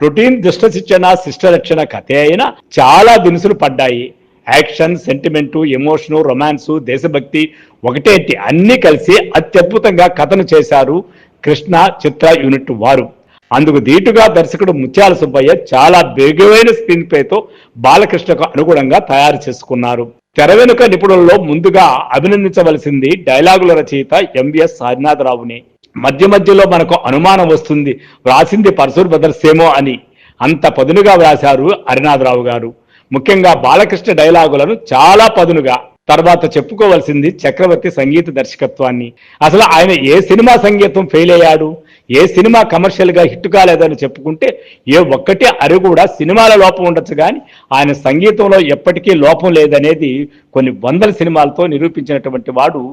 Routine దుష్ట శిక్షణ శిష్ట రక్షణ కథే అయినా చాలా దినుసులు పడ్డాయి. యాక్షన్, సెంటిమెంటు, ఎమోషను, రొమాన్సు, దేశభక్తి ఒకటేంటి అన్ని కలిసి అత్యద్భుతంగా కథను చేశారు కృష్ణ చిత్ర యూనిట్ వారు. అందుకు దీటుగా దర్శకుడు ముత్యాల సుబ్బయ్య చాలా బెగువైన స్క్రీన్ ప్లేతో బాలకృష్ణకు అనుగుణంగా తయారు చేసుకున్నారు. తెర వెనుక నిపుణుల్లో ముందుగా అభినందించవలసింది డైలాగుల రచయిత ఎంవిఎస్ హరినాథరావుని. మధ్య మధ్యలో మనకు అనుమానం వస్తుంది, వ్రాసింది పరశూర్ బ్రదర్స్ ఏమో అని. అంత పదునుగా వ్రాశారు హరినాథరావు గారు. ముఖ్యంగా బాలకృష్ణ డైలాగులను చాలా పదునుగా. తర్వాత చెప్పుకోవలసింది చక్రవర్తి సంగీత దర్శకత్వాన్ని. అసలు ఆయన ఏ సినిమా సంగీతం ఫెయిల్ అయ్యాడు, ఏ సినిమా కమర్షియల్ గా హిట్ కాలేదని చెప్పుకుంటే ఏ ఒక్కటి అరి కూడా సినిమాల లోపం ఉండొచ్చు కానీ ఆయన సంగీతంలో ఎప్పటికీ లోపం లేదనేది కొన్ని వందల సినిమాలతో నిరూపించినటువంటి వాడు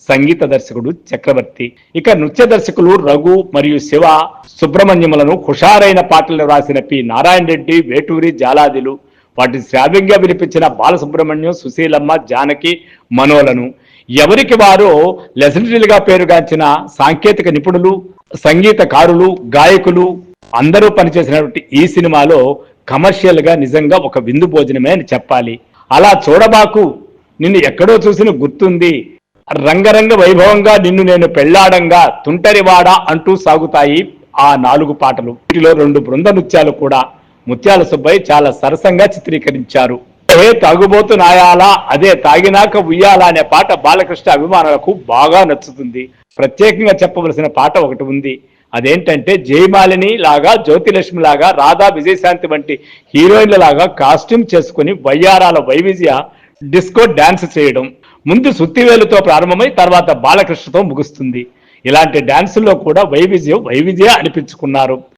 సంగీత దర్శకుడు చక్రవర్తి. ఇక నృత్య దర్శకులు రఘు మరియు శివ సుబ్రహ్మణ్యములను హుషారైన పాటలు రాసిన పి నారాయణ రెడ్డి, వేటూరి, జాలాదిలు, వాటి శ్రావ్యంగా వినిపించిన బాలసుబ్రహ్మణ్యం, సుశీలమ్మ, జానకి, మనోలను ఎవరికి వారు లెజెండరీలుగా పేరుగాంచిన సాంకేతిక నిపుణులు, సంగీతకారులు, గాయకులు అందరూ పనిచేసినటువంటి ఈ సినిమాలో కమర్షియల్ గా నిజంగా ఒక విందు భోజనమే అని చెప్పాలి. అలా చూడబాకు, నిన్ను ఎక్కడో చూసిన గుర్తుంది, రంగరంగ వైభవంగా, నిన్ను నేను పెళ్లాడంగా, తుంటరివాడ అంటూ సాగుతాయి ఆ 4 పాటలు. వీటిలో 2 బృంద నృత్యాలు కూడా ముత్యాల సుబ్బయ్య చాలా సరసంగా చిత్రీకరించారు. ఏ తాగుబోతు నాయాలా, అదే తాగినాక ఉయ్యాలా అనే పాట బాలకృష్ణ అభిమానులకు బాగా నచ్చుతుంది. ప్రత్యేకంగా చెప్పవలసిన పాట ఒకటి ఉంది. అదేంటంటే జయమాలిని లాగా, జ్యోతిలక్ష్మి లాగా, రాధా, విజయశాంతి వంటి హీరోయిన్ల లాగా కాస్ట్యూమ్ చేసుకుని వయ్యారాల వైవిజయ డిస్కో డాన్స్ చేయడం. ముందు సుత్తివేలుతో ప్రారంభమై తర్వాత బాలకృష్ణతో ముగుస్తుంది. ఇలాంటి డాన్సుల్లో కూడా వైవిజయ అనిపించుకున్నారు.